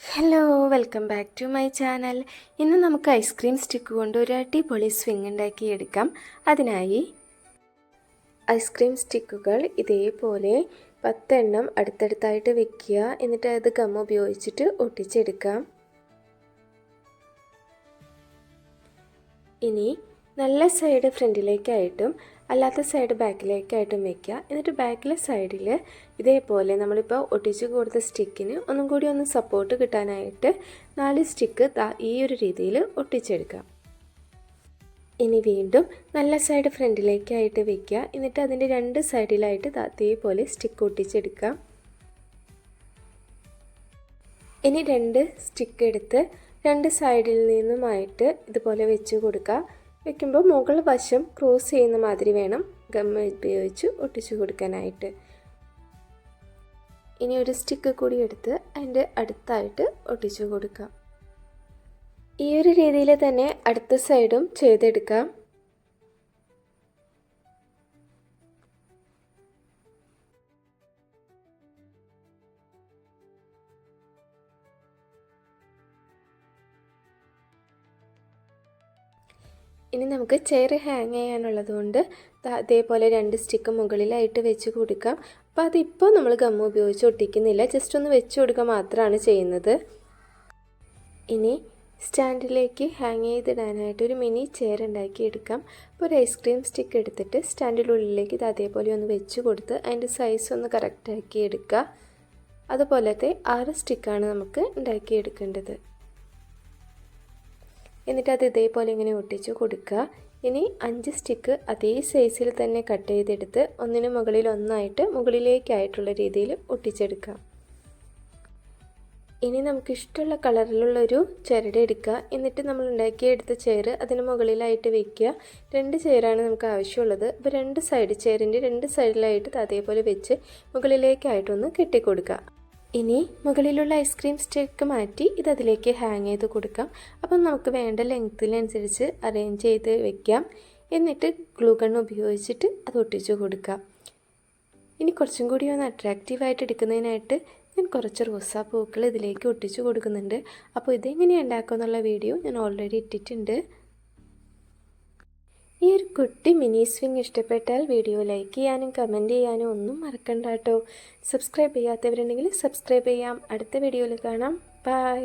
Hello, welcome back to my channel. ഇന്ന് നമുക്ക് ice cream stick കൊണ്ട് ഒരു അടിപൊളി സ്വിങ് ഉണ്ടാക്കിയെടുക്കാം. അതിനായി ഐസ്ക്രീം സ്റ്റിക്കുകൾ ഇതേപോലെ 10 എണ്ണം അടുത്തടുത്തായിട്ട് വെക്കുക. എന്നിട്ട് അത് ഗം ഉപയോഗിച്ചിട്ട് ഒട്ടിച്ചെടുക്കാം. ഇനി നല്ല സൈഡ് ഫ്രണ്ടിലേക്കായിട്ടും അല്ലാത്ത സൈഡ് ബാക്കിലേക്കായിട്ടും വെക്കുക. എന്നിട്ട് ബാക്കിലെ സൈഡിൽ ഇതേപോലെ നമ്മളിപ്പോൾ ഒട്ടിച്ച് കൊടുത്ത സ്റ്റിക്കിന് ഒന്നും കൂടി ഒന്ന് സപ്പോർട്ട് കിട്ടാനായിട്ട് 4 സ്റ്റിക്ക് ഈ ഒരു രീതിയിൽ ഒട്ടിച്ചെടുക്കാം. ഇനി വീണ്ടും നല്ല സൈഡ് ഫ്രണ്ടിലേക്കായിട്ട് വെക്കുക. എന്നിട്ട് അതിൻ്റെ 2 സൈഡിലായിട്ട് ഇതേപോലെ സ്റ്റിക്ക് ഒട്ടിച്ചെടുക്കാം. ഇനി 2 സ്റ്റിക്ക് എടുത്ത് 2 സൈഡിൽ നിന്നുമായിട്ട് ഇതുപോലെ വെച്ച് കൊടുക്കുക. വയ്ക്കുമ്പോൾ മുകൾ വശം ക്രോസ് ചെയ്യുന്ന മാതിരി വേണം ഗം ഉപയോഗിച്ച് ഒട്ടിച്ചു കൊടുക്കാനായിട്ട്. ഇനി ഒരു സ്റ്റിക്ക് കൂടി എടുത്ത് അതിൻ്റെ അടുത്തായിട്ട് ഒട്ടിച്ചു കൊടുക്കാം. ഈ ഒരു രീതിയിൽ തന്നെ അടുത്ത സൈഡും ചെയ്തെടുക്കാം. ഇനി നമുക്ക് ചെയർ ഹാങ് ചെയ്യാനുള്ളത് കൊണ്ട് അതേപോലെ 2 സ്റ്റിക്ക് മുകളിലായിട്ട് വെച്ച് കൊടുക്കാം. അപ്പോൾ അതിപ്പോൾ നമ്മൾ ഗം ഉപയോഗിച്ച് ഒട്ടിക്കുന്നില്ല, ജസ്റ്റ് ഒന്ന് വെച്ച് കൊടുക്കുക മാത്രമാണ് ചെയ്യുന്നത്. ഇനി സ്റ്റാൻഡിലേക്ക് ഹാങ് ചെയ്തിടാനായിട്ട് ഒരു മിനി ചെയർ ഉണ്ടാക്കിയെടുക്കാം. അപ്പോൾ ഒരു ഐസ്ക്രീം സ്റ്റിക്ക് എടുത്തിട്ട് സ്റ്റാൻഡിൻ്റെ ഉള്ളിലേക്ക് ഇത് അതേപോലെ ഒന്ന് വെച്ച് കൊടുത്ത് അതിൻ്റെ സൈസ് ഒന്ന് കറക്റ്റാക്കി എടുക്കുക. അതുപോലത്തെ 6 സ്റ്റിക്കാണ് നമുക്ക് ഉണ്ടാക്കിയെടുക്കേണ്ടത്. എന്നിട്ട് അത് ഇതേപോലെ ഇങ്ങനെ ഒട്ടിച്ച് കൊടുക്കുക. ഇനി 5 സ്റ്റിക്ക് അതേ സൈസിൽ തന്നെ കട്ട് ചെയ്തെടുത്ത് ഒന്നിന് മുകളിൽ ഒന്നായിട്ട് മുകളിലേക്കായിട്ടുള്ള രീതിയിൽ ഒട്ടിച്ചെടുക്കാം. ഇനി നമുക്ക് ഇഷ്ടമുള്ള കളറിലുള്ളൊരു ചരട് എടുക്കുക. എന്നിട്ട് നമ്മൾ ഉണ്ടാക്കിയെടുത്ത ചെയർ അതിന് മുകളിലായിട്ട് വെക്കുക. 2 ചെയറാണ് നമുക്ക് ആവശ്യമുള്ളത്. അപ്പോൾ 2 സൈഡ് ചെയറിൻ്റെ 2 സൈഡിലായിട്ട് അതേപോലെ വെച്ച് മുകളിലേക്കായിട്ടൊന്ന് കെട്ടിക്കൊടുക്കുക. ഇനി മുകളിലുള്ള ഐസ്ക്രീം സ്റ്റിക്ക് മാറ്റി ഇതിലേക്ക് ഹാങ് ചെയ്ത് കൊടുക്കാം. അപ്പം നമുക്ക് വേണ്ട ലെങ്ത്തിനനുസരിച്ച് അറേഞ്ച് ചെയ്ത് വെക്കാം. എന്നിട്ട് ഗ്ലൂ ഗൺ ഉപയോഗിച്ചിട്ട് അത് ഒട്ടിച്ച് കൊടുക്കാം. ഇനി കുറച്ചും കൂടി ഒന്ന് അട്രാക്റ്റീവായിട്ട് എടുക്കുന്നതിനായിട്ട് ഞാൻ കുറച്ച് റോസാപ്പൂക്കൾ ഇതിലേക്ക് ഒട്ടിച്ച് കൊടുക്കുന്നുണ്ട്. അപ്പോൾ ഇതെങ്ങനെയാണ് ഉണ്ടാക്കുക എന്നുള്ള വീഡിയോ ഞാൻ ഓൾറെഡി ഇട്ടിട്ടുണ്ട്. ഈ ഒരു കുട്ടി മിനി സ്വിങ് ഇഷ്ടപ്പെട്ടാൽ വീഡിയോ ലൈക്ക് ചെയ്യാനും കമൻറ്റ് ചെയ്യാനും ഒന്നും മറക്കണ്ട കേട്ടോ. സബ്സ്ക്രൈബ് ചെയ്യാത്തവരുണ്ടെങ്കിൽ സബ്സ്ക്രൈബ് ചെയ്യാം. അടുത്ത വീഡിയോയിൽ കാണാം. ബൈ.